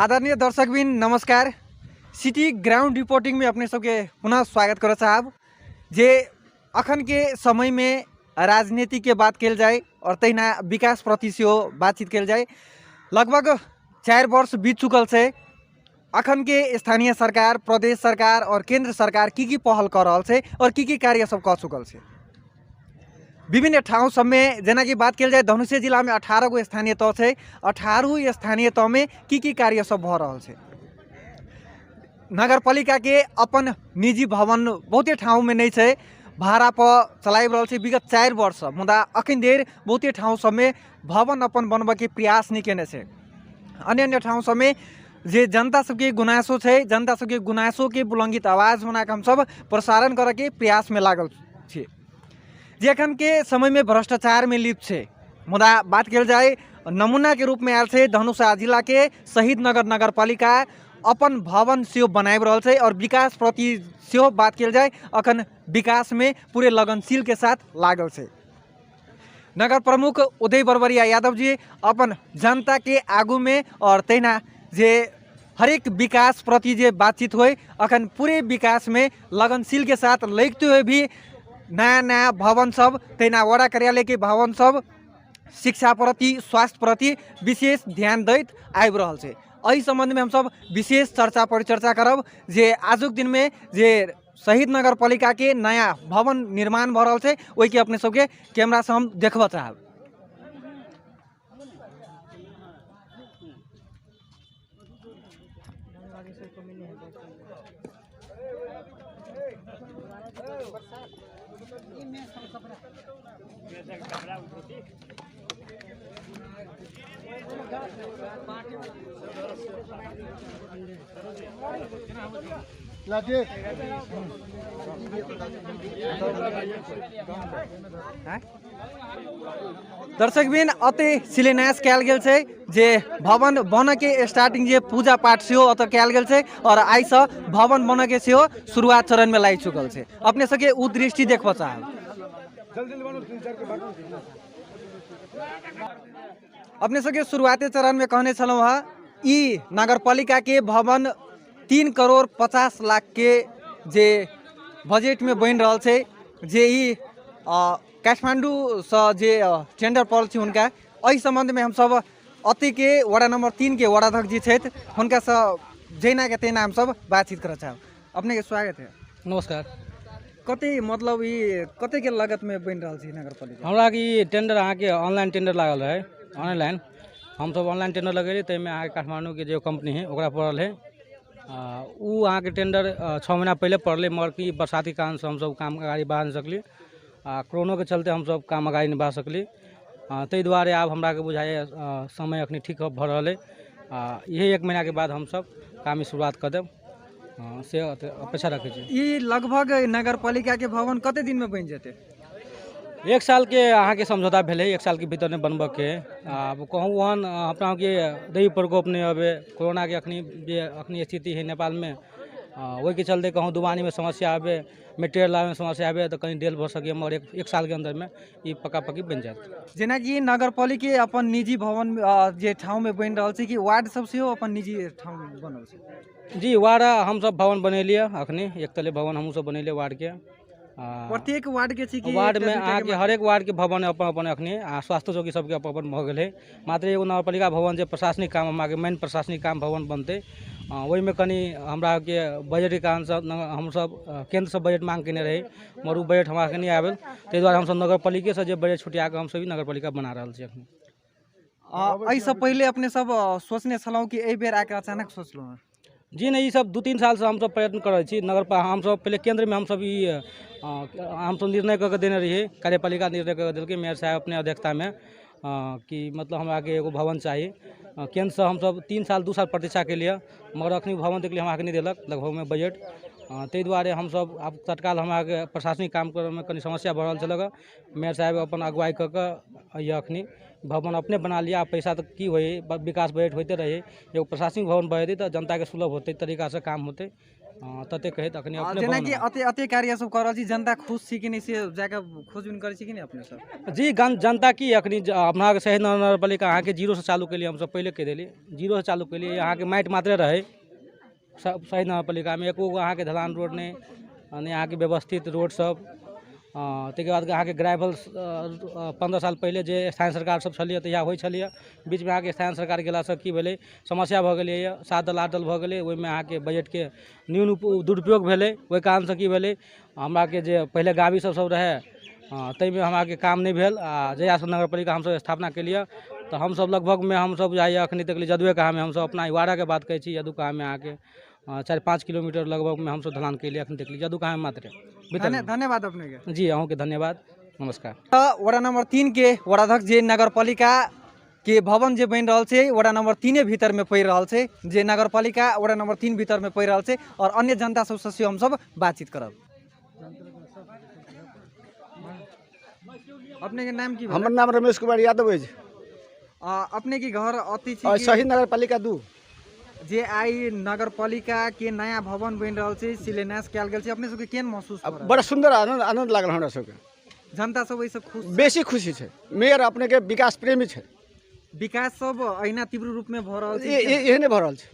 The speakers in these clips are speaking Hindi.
आदरणीय दर्शकबिन नमस्कार। सिटी ग्राउंड रिपोर्टिंग में अपने सबके पुनः स्वागत कर साहब। जे अखन के समय में राजनीति के बात कल जाए और तहिना विकास प्रति से बातचीत कल जाए। लगभग 4 वर्ष बीत चुकल से अखन के स्थानीय सरकार, प्रदेश सरकार और केंद्र सरकार की पहल कर रहा है और की कार्य सब कर चुकल से। विभिन्न ठाउँ सब में जना की बात कल जाए धनुषे जिला में 18 गो स्थानीय तह है। 18 स्थानीय तह में की कार्य सब भ रहा है। नगरपालिका के अपन निजी भवन बहुते ठाउँ में नहीं है, भाड़ा पर चलाई रहा है विगत 4 वर्ष। मुदा अखन देर बहुते ठाउँ सब में भवन अपन बनबे के प्रयास नहीं केने से। अन्य अन्य ठाउँ सब में जे जनता सबके गुनासो है, जनता सबके गुनासो के बुलंगित आवाज बनाकर हम सब प्रसारण करे के प्रयास में लागल छे। जे अखन के समय में भ्रष्टाचार में लिप्त है। मुदा बात कल जाए नमूना के रूप में आयल है धनुषा जिला के शहीद नगर नगरपालिका अपन भवन से बनाए रहा है और विकास प्रति से बात कल जाए अखन विकास में पूरे लगनशील के साथ लागल से। नगर प्रमुख उदय बरबरिया यादव जी अपन जनता के आगू में और तैना जे हरेक विकास प्रति जे बातचीत हुए अखन पूरे विकास में लगनशील के साथ लगते हुए भी नया नया भवन सब तैना वड़ा कार्यालय के भवन सब शिक्षा प्रति, स्वास्थ्य प्रति विशेष ध्यान दैत आबि रहल छै। एहि संबंध में हम सब विशेष चर्चा परिचर्चा करब जे आजुक दिन में जे शहीद नगर पालिका के नया भवन निर्माण भ रहल छै ओहि के अपने सबके कैमरा से हम देखबा चाहब। दर्शकबिन अते शिलान्यास कयल गेल छै जे भवन बन के स्टार्टिंग जे पूजा पाठ से अत कयल गेल छै और आई से भवन बन के से शुरुआत चरण में लागि चुकल छै। अपने सबके उ दृष्टि देखबा चाहब। अपने सबके शुरुआती चरण में कहने छलौं है ई नगरपालिका के भवन 3 करोड़ 50 लाख के जे बजेट में बन रहा है। जे ई काठमांडू से जे टेंडर पड़ल छै हुनका एहि संबंध में हम सब अति के वार्ड नंबर 3 के वार्डाध्यक्ष जी छथि हुनका से जैना के तेना हम सब बातचीत कर चाहब। अपने के स्वागत है। नमस्कार। कते मतलब ई कते के लागत में बन रहा है नगरपालिका? हमरा की टेंडर अहाँ के ऑनलाइन टेंडर लागल है। ऑनलाइन हम सब ऑनलाइन टेंडर लगेली तै में अहाँ के काठमांडू के जो कंपनी है ओकरा पड़ल है। उ अहाँ के टेंडर 6 महीना पहले पड़ले मगर की बरसाती कारण से हम सब काम अगाड़ी बढ़ा नहीं सकली। कोरोना के चलते हम सब काम अगाड़ी नहीं बढ़ा सकली। तै दुआरे आब हमरा के बुझाए समय अखनी ठीक भ रहल है। यही 1 महीना के बाद हम सब काम शुरुआत कर देब से अपेक्षा रखे छी। ई लगभग नगरपालिका के भवन कते दिन में बन जेते? 1 साल के अहाँ के समझौता भेले। 1 साल के भीतर में बनबे के अब कहूँ वहन अपना के दैवी प्रकोप नहीं अबे कोरोना के अखनी स्थिति है नेपाल में वही के चलते कहूँ दुबानी में समस्या आवे, मटेरियल में समस्या आवे तो कहीं डेल भ सके मगर 1 साल के अंदर में ये पक्का पक्की बन जाए। जेना कि नगरपालिका अपन निजी भवन जे ठाउँ में बन रहा है कि वार्ड सब से अपन निजी ठाउँ बनल छै? जी वार्ड हम सब भवन बनेलिए अखनी 1 तले भवन हम सब बनेलिए वार्ड के। प्रत्येक वार्ड के छी कि वार्ड में अहाँ के हरेक वार्ड के भवन अपन अपन अखनी स्वास्थ्य चौकी सबके अपन अपन भ गेल है। मात्र एगो नगरपालिका भवन जे प्रशासनिक काम हमरा के मेन प्रशासनिक काम भवन बनते वही में कनी हमरा के बजट के कारण से हम सब केंद्र से बजट मांग केने रही मगर उ बजट हमरा के नहीं आवेल। तै द्वारे हम सब नगरपालिका से जे बजट छुटिया के हम सब नगरपालिका बना रहल छी अखनी। एहि से पहले अपने सब सोचने छलौं कि एहि बेर आके अचानक सोचलौं? जी नहीं, ये सब 2-3 साल से हम सब प्रयत्न कर रहे नगर हम सब पहले केंद्र में हम सब हम सब निर्णय करके देने रहिए। कार्यपालिका निर्णय करके दिल मेयर साहब अपने अध्यक्षता में कि मतलब हमरा के एगो भवन चाहिए। केंद्र से हम सब 3 साल 2 साल प्रतीक्षा के लिए मगर अखनी भवन देख लिए हमरा के नहीं दिलक लगभग में बजट। तै दुआरे हम सब अब तत्काल हमरा के प्रशासनिक काम करे में कनी समस्या बढ़ल छलक। मेयर साहब अपन अगुवाई करके अखनी भवन अपने बना लिया, पैसा तो की होई, विकास बजट होते रहे, एगो प्रशासनिक भवन बनेती तो जनता के सुलभ होते तरीका से काम होते, तते कहे तखनी अपने जेना भवन कि अते कार्य सब कर रहल छी, जनता खुश छी कि नहीं से जाके खोजबीन करै छी कि नहीं अपने सब? जी जनता की अखनी अपना के शहीद नगर पालिका अहाँ के जीरो से चालू के लिए हम सब पहले कह दिली, जीरो से चालू के लिए यहाँ के माटि मात्रे रहे शहीद नगर पालिका में, एको अहाँ के ढलान रोड नहीं, यहाँ के व्यवस्थित रोड सब, ताहिके बाद अहाँके ग्राइवल 15 साल पहिले जे स्थानीय सरकार सब छलिए तहिया होइ छलिए, बीच में अहाँके स्थानीय सरकार गेलासँ की भेलै समस्या भऽ गेलै, 7 दल 8 दल भऽ गेलै, ओहिमे अहाँके बजटके न्यून दुरुपयोग भेलै, ओहि कारणसँ की भेलै हमराके जे पहिले गावी सब रहै ताहिमे हमराके काम नहीं भेल, आ जहियासँ नगर पालिका हमसब स्थापना केलिए तऽ हमसब लगभगमे हमसब जाइए अखनी तक जदुए कहाँमे हमसब अपना वार्डके बात कहै छी, जदू कहाँमे अहाँके 4-5 किलोमीटर लगभग में हमसब ढलान केलिए अखनी तक जदू कहाँ मात्र। धन्यवाद अपने के। जी अहूँ के धन्यवाद, नमस्कार। वार्ड नंबर 3 के वार्डाध्यक्ष जे नगर पालिका के भवन जे बन रहल छै वार्ड नंबर 3 भीतर में पड़ रहल छै, जे नगर पालिका वार्ड नंबर 3 भीतर में पड़ रहल छै, और अन्य जनता सबसे से हम सब बातचीत करब। अपने के नाम की भेल? हमर नाम रमेश कुमार यादव अछि। अपने के घर अति छी शहीद नगर पालिका 2 जे आई नगर पालिका के नया भवन बन रहल छै, शिलान्यास कयल गेल छै, अपने सबके केहन महसूस भ रहल? बड़ा सुंदर आनंद लागल हमरा सबके, जनता सब एहिसँ खुश बेसी खुशी छै। मेयर अपने के विकास प्रेमी छै, विकास सब अहिना तीव्र रूप में भ रहल छै, एहने भ रहल छै।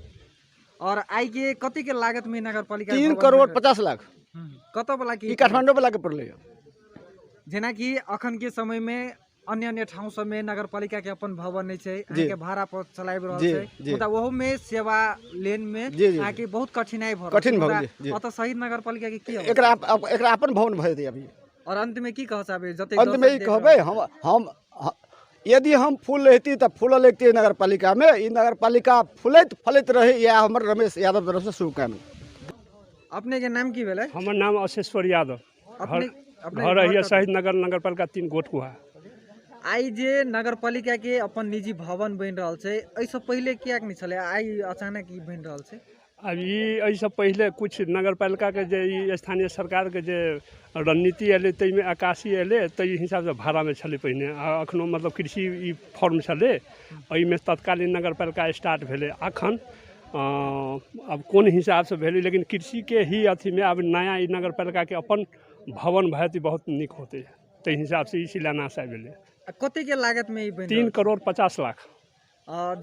और आई के कति के लागत में नगर पालिका 3 करोड़ 50 लाख कत वाला ई काठमांडू वाला के पड़लै। जेना कि अखन के समय में अन्य अन्य ठाउँ सब में नगर पालिका के अपन भवन नहीं छै, अहाँ के भाड़ा पर चलाइब रहल छै, मुदा ओहो में सेवा लेन में अहाँ के बहुत कठिनाई भ रहल छै। अत शहीद नगर पालिका के की एकरा अपन भवन भ जेतै अभी। और अंत में की कह चाहबे? जते अंत में ई कहबै हम यदि हम फूल रहती तो फूल लगती नगर पालिका में, ई नगर पालिका फूलैत फलैत रहे, यह हमर रमेश यादव तरफ से शुभकामना। अपने के नाम की भेलै? हमर नाम अशेश्वर यादव, घर है शहीद नगर पालिका 3 गोटकुहा। आई जे नगर पालिका के अपन निजी भवन बन रहल छै, एहिसँ पहिले कियाक नहीं छलै, आई अचानक ई बन रहल छै? अब ई एहिसँ पहिले कुछ नगर पालिका के जे ई स्थानीय सरकार के जे रणनीति एलै ताहिमे आकाशी एलै, ताहि हिसाबसँ भाड़ामे छलै पहिने, अखनो मतलब कृषि ई फॉर्म छलै, एहिमे तत्कालीन नगर पालिका स्टार्ट भेलै। अखन अब कोन हिसाबसँ भेलै, लेकिन कृषि के ही अथी में अब नया ई नगर पालिका के अपन भवन भए बहुत नीक होते, ताहि हिसाब से ई शिलान्यास आबि गेलै। कते के लागत में ई बन 3 करोड़ 50 लाख।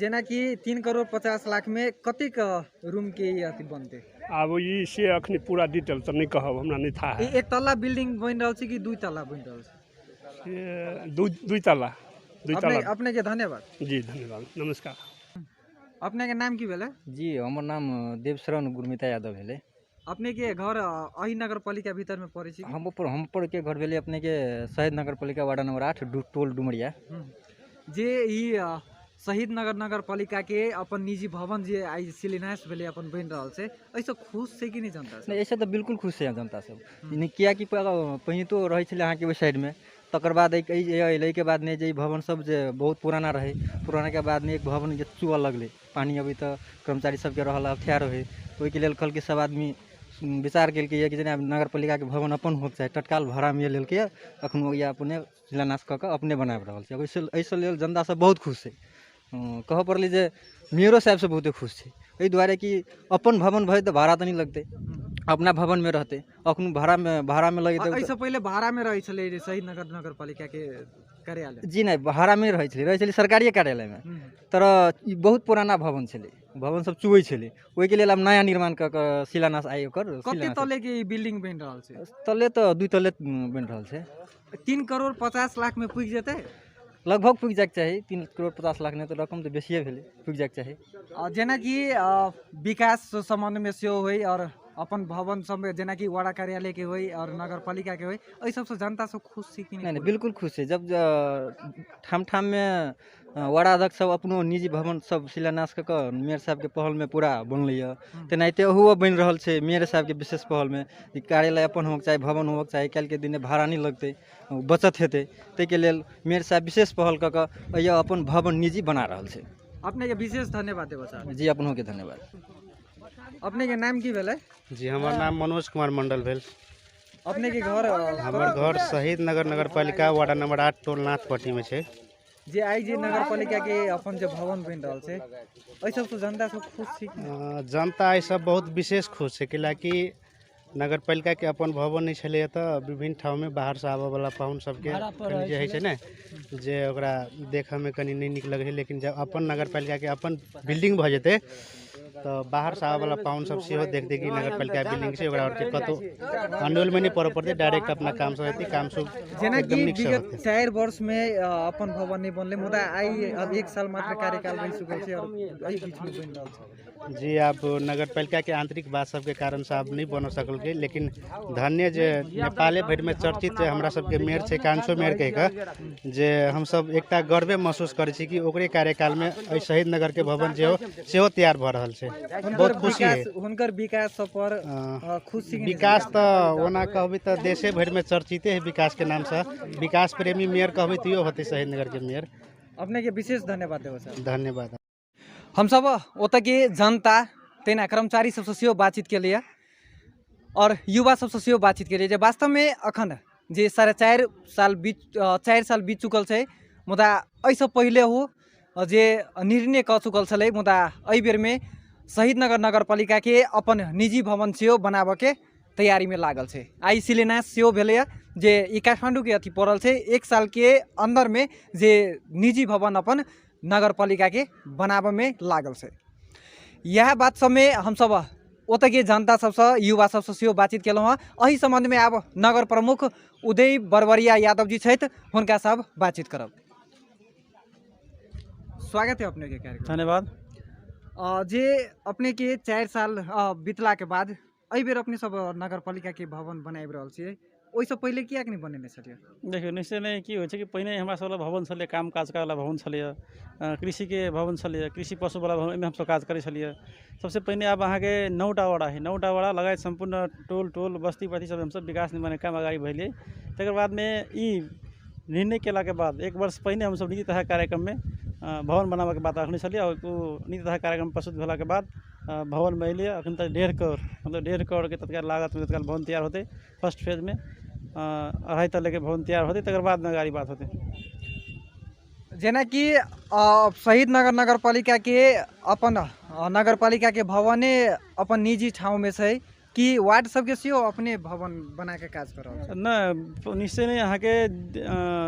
जेना कि 3 करोड़ 50 लाख में कते रूम के अथी बनते? अब ई से अखनी पूरा डिटेल तो नहीं कहब, हमरा नहीं था है। एक तल्ला बिल्डिंग बन रहल छै कि 2 तल्ला बन रहल छै? ये 2 तल्ला। अपने के धन्यवाद। जी धन्यवाद, नमस्कार। अपने के नाम की भेलै? जी हमर नाम देवशरण गुरमिता यादव भेलै। अपने के घर अही नगर पालिका भीतर में पड़े छी? हम पर के घर भेलै अपने के शहीद नगर पालिका वार्ड नंबर 8 टोल डुमरिया। जे ई शहीद नगर पालिका के अपन निजी भवन जे आई शिलान्यास भेलै अपन बन रहल छै, एहिसँ खुश छै कि नहीं जनता सब? नहीं ऐसे तो बिल्कुल खुश है जनता सब, किया कि पहिने तो रहे छलै अहाँ के ओहि साइड में, तकर बाद एलै के बाद ने जे भवन सब जे बहुत पुराना रहे, पुराना के बाद ने एक भवन जे चुआ लगलै, पानी अभी तो कर्मचारी सबके रहल अख्तियार रहे, ओहिके लेल कहलकै सब आदमी विचार केलकै कि जेना नगर पालिका के भवन अपन होके चाही, तत्काल भाड़ा में लेलकै, अखनो या अपने शिलान्यास कऽ के अपने बनाबि रहल छै। एहिसँ लेल जनता सब बहुत खुश है, कह पड़लै जे मेयरो साहब से बहुते खुश छै, एहि दुआरे कि अपन भवन भए तो भाड़ा तो नहीं लगते, अपना भवन में रहते, अखनो भाड़ा में लगते। एहिसँ पहिले भाड़ा में रहै छलै शहीद नगर पालिका के कार्यालय? जी नहीं, भाड़ा में रहै छलै सरकारी कार्यालय में, तर ई बहुत पुराना भवन छलै, भवन सब चुबै छलै, ओहिके लेल अब नया निर्माण कऽ के शिलान्यास आइ ओकर। कते तले के बिल्डिंग बन रहल छै? तले तो 2 तले बन रहल छै। 3 करोड़ 50 लाख में पुग जेतै? लगभग पुग जाके चाही, 3 करोड़ 50 लाख नहीं तो रकम तो बेसिए भेलै, पुग जाके चाही। जेना कि विकास संबंध में सेहो होई और अपन भवन सब में जेना कि वार्ड कार्यालय के होई और नगर पालिका के होई, एहि सबसे जनता सब खुश छी कि नहीं? बिल्कुल खुश है। जब ठाम में वार्डाध्यक्ष सब अपनो निजी भवन सब शिलान्यास कऽ के मेयर साहब के पहल में पूरा बनलै, तेनाहिते ओहो बन रहल छै मेयर साहब के विशेष पहल में, कार्यालय अपन होके चाही, भवन होके चाही, काल्हि के दिन भाड़ा नहीं लगते, बचत हेतै, ताहिके लेल मेयर साहब विशेष पहल कऽ के अपन भवन निजी बना रहल छै। अपने के विशेष धन्यवाद देबो सर। जी अपनों के धन्यवाद। अपने के नाम की भेलै? जी हमर नाम मनोज कुमार मंडल भेल। अपने के घर? हमर घर शहीद नगर पालिका वार्ड नंबर 8 टोल नाथपट्टी में छै। जे आई जे नगर पालिका के अपन जो भवन बन रहा है एहि सबसे जनता सब खुश छी कि नहीं? जनता एहि सब बहुत विशेष खुश है कैलाकि नगर पालिका के अपन भवन नहीं छलै तो विभिन्न ठाव में बाहर से आबऽ वाला पाहुन सबके कनि जे है छै ने जे ओकरा देखऽ में कनि नहीं नीक लगे है, लेकिन जब अपन नगर पालिका के अपन बिल्डिंग भ जेतै तो बाहर से आबऽ वाला पाहुन सब सेहो देख कि नगर पालिका बिल्डिंग छै ओकरा के कतौ अंडोल में नहीं पड़ऽ पड़तै, डायरेक्ट अपना काम से हेतै, काम सब जेना कि एकदम नीक से विगत होतै। 4 वर्ष में अपन भवन नहीं बनले मुदा आई अब 1 साल मात्र कार्यकाल रह चुकल छै और एहि बीच में बन रहल छै। जी आप नगर पालिका के आंतरिक बात सबके कारण से आप नहीं बन सकल के, लेकिन धन्य जे नेपाले भरि में चर्चित है हमरा सबके मेयर छै कांसो मेयर कह के जे हम सब एकटा गर्वे महसूस करै छी कि ओकरे कार्यकाल में एहि शहीद नगर के भवन जे हो सेहो तैयार भ रहल छै। बहुत खुशी है। हुनकर विकास सब पर खुश छी कि नहीं? विकास तो ओना कहबै तो देशे भरि में चर्चिते है विकास के नाम से, विकास प्रेमी मेयर कहबै तो होते शहीद नगर के मेयर। अपने के विशेष धन्यवाद देबो सर। धन्यवाद। हम सब ओतऽ के जनता तेना कर्मचारी सबसे सेहो बातचीत के लिए और युवा सबसे सेहो बातचीत के लिए जे वास्तव में अखन जे 4.5 साल 4 साल बीत चुकल छै मुदा एहिसँ पहिले हो जे निर्णय कऽ चुकल छलै मुदा एहि बेर में शहीद नगर नगरपालिका के अपन निजी भवन सेहो बनाबऽ के तैयारी में लागल छै। आई शिलान्यास सेहो भेलैया जे ई काठमांडू के अथी पड़ल छै 1 साल के अंदर में जे निजी भवन अपन नगरपालिका के बनाबऽ में लागल छै। यह बात सब में हम सब ओतऽ के जनता सबसे युवा सबसे सेहो बातचीत केलहुँ हँ। एहि संबंध में आब नगर प्रमुख उदय बरबरिया यादव जी छथि हुनका सब बातचीत करब। स्वागत है अपने के कार्यक्रम। धन्यवाद। जे अपने के 4 साल बीतला के बाद एहि बेर अपने सब नगरपालिका के भवन बनाबि रहल छियै, ओहिसँ पहिले किएक नहीं बनेने छलियै? देखियो निश्चय नहीं की होइ छै कि पहिने हमरा सब भवन छलै, काम काज वाला भवन छलै, कृषि के भवन छलै, कृषि पशु वाला भवन में हम सब काज करै छलियै। सबसे पहिने अब अहाँ के 9टा वाड़ा है, 9टा वाड़ा लगायत संपूर्ण टोल बस्ती बस्ती सब हम सब विकास निर्माण काम अगाडि भेलै। तकर बाद में ई निर्णय केला के बाद 1 वर्ष पहिने हम सब नीति तथा कार्यक्रम में भवन बनाबे के बात रखने छलियै और नीति तथा कार्यक्रम प्रस्तुत भेला के बाद भवन में अलियै। अखन तक 1.5 करोड़ मतलब 1.5 करोड़ के तत्काल लागत में तत्काल भवन तैयार होते। फर्स्ट फेज में 2.5 तले के भवन तैयार होते, तकर बाद में गाड़ी बात होते। जेना कि शहीद नगर नगरपालिका के अपन नगरपालिका के भवने अपन निजी ठाउँ में छै कि वार्ड सबके सेहो अपने भवन बना के काज कर रहल छै? न निश्चय नहीं अहाँ के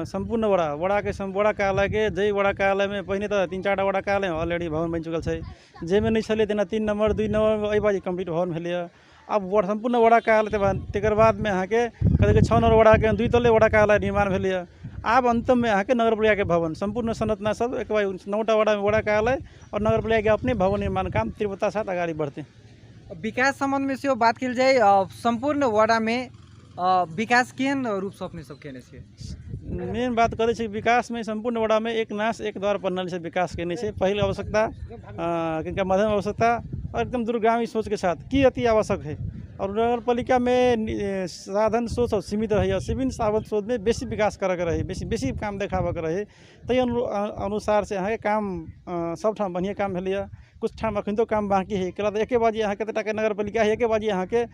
संपूर्ण वड़ा के वड़ा कार्यालय के जै वड़ा कार्यालय में पहिने तो 3-4टा वड़ा कार्यालय ऑलरेडी भवन बन चुकल छै, जेमे नहीं छलै तेना 3 नंबर 2 नंबर एहि बाजी कंप्लीट भवन भेलैया। अब संपूर्ण वड़ा कार्यालय तकर बाद में अहाँ के कथी के 6 नंबर वड़ा के 2 तले वड़ा कार्यालय निर्माण भेलैया। आब अंतम में अहाँ के नगरपालिका के भवन संपूर्ण संरचना सब एक बार 9टा वड़ा में वड़ा कार्यालय और नगरपालिका के अपने भवन निर्माण काम तीव्रता साथ आगाड़ी बढ़ते। विकास संबंध में सेहो बात कल जाए, संपूर्ण वार्ड में विकास केहन रूप से अपने सब केने छियै? मेन बात करै छै विकास में संपूर्ण वार्ड में एक नाश एक द्वार प्रणाली से विकास केने छै। पहिल आवश्यकता किनका मध्यम आवश्यकता और एकदम दूरगामी सोच के साथ की अति आवश्यक है। और नगरपालिका में साधन सोच और सीमित रहे, सीमित साधन सोच में बेसी विकास करे के रहे, बेसी काम देखाबे के रहे। तै अनुसार से अहाँ के काम सब ठाम बढ़िया काम भेलैया। कुछ ठाम अखन तो काम बाकी है, एके बाजी अहाँ कतेटा के नगरपालिका है, एके बाजी अहाँ के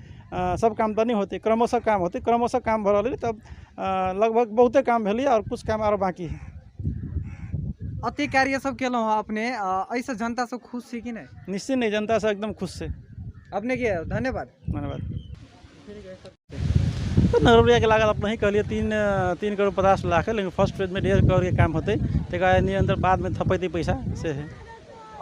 सब काम तो नहीं होते, क्रमशः काम होते, क्रमशः काम भरल है। तब लगभग बहुते काम भेलै और कुछ काम और बाकी है। अति कार्य सब केलहुँ हँ अपने, ऐसे जनता सब खुश छी कि नहीं? निश्चय नहीं, जनता से एकदम खुश है। अपने के धन्यवाद। धन्यवाद। तो नगरपालिका के लागत अपने ही कहलिए 3 करोड़ 50 लाख है, लेकिन फर्स्ट फेज में 1.5 करोड़ के काम होते, तकर निरंतर बाद में थपेते पैसा से है।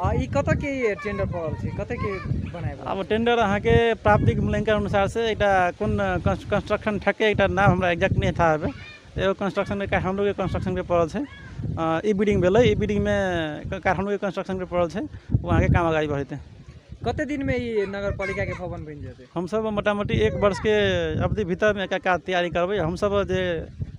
ई कतऽ के टेंडर पड़ल छै, कतऽ के बनाए? अब टेंडर अहाँ के प्राप्तिक मूल्यांकन अनुसार से एटा कोन कंस्ट्रक्शन ठके एटा नाम हमरा एग्जैक्ट नहीं था। एगो कंस्ट्रक्शन में काठमांडू के कंस्ट्रक्शन के पड़ल छै, ई बिल्डिंग भेलै, ई बिल्डिंग में काठमांडू के कंस्ट्रक्शन के पड़ल छै, वहाँ के काम आगाड़ी बढ़ते। कते दिन में ये नगरपालिका के भवन बन जेतै? हम सब मोटामोटी 1 वर्ष के अवधि भीतर में का तैयारी करबै। हम सब जे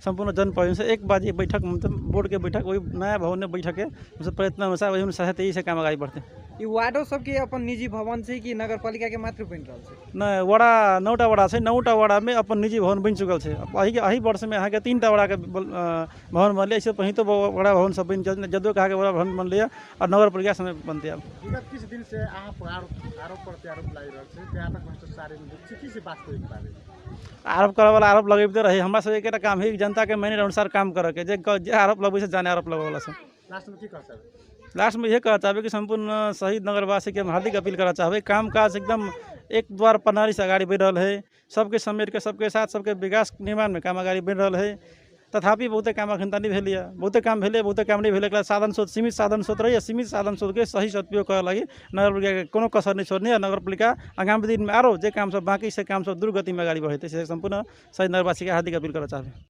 संपूर्ण जनप्रतिनिधि से एक बाजी बैठक मतलब बोर्ड के बैठक वही नया भवन में बैठक के हम सब प्रयत्न अनुसार वही अनुसार यही से काम आगाड़ी बढ़ते। ई वार्डो सब के अपन निजी भवन छै कि नगरपालिका के मात्र बन रहल छै? न वड़ा 9टा वड़ा छै, 9टा वड़ा में अपन निजी भवन बन चुकल छै। अही वर्ष में अहाँ के 3टा वड़ा के भवन बनलै, इससे पहिने तो बड़ा भवन सब बन जदो कहा के बड़ा भवन बनलै और नगरपालिका समय बनते। अब विगत किछु दिन से अहाँ आरोप प्रत्यारोप लागि रहल छै, त्यहाँ तक भ्रष्टाचारी की से वास्तविक बारे आरोप करे वाला आरोप लगेबते रहे। हमरा सब एक काम है जनता के मैंने अनुसार काम करे के, जे आरोप लगबै से जाने आरोप लगबै वाला सब। लास्ट में की कह सकते लास्ट में यह कहना चाहबे कि संपूर्ण शहीद नगरवासी के हम हार्दिक अपील करना चाहबे काम काज एकदम एक द्वार प्रणाली से आगाड़ी बढ़ रहा है सबके समेट के सबके साथ सबके विकास निर्माण में काम आगाड़ी बढ़ रहा है तथापि बहुते काम अखन नहीं भेल बहुते काम भेले बहुते काम नहीं भेले साधन स्रोत सीमित साधन स्रोत रही सीमित साधन स्रोत के सही सदुपयोग करे लगी नगरपालिका के कोनो कसर नहीं छोड़नी नगरपालिका आगामी दिन में आरो जे काम सब बाकी से काम सब द्रुत गति में आगाड़ी बढ़े संपूर्ण शहीद नगरवासी के हार्दिक अपील करना चाहबे।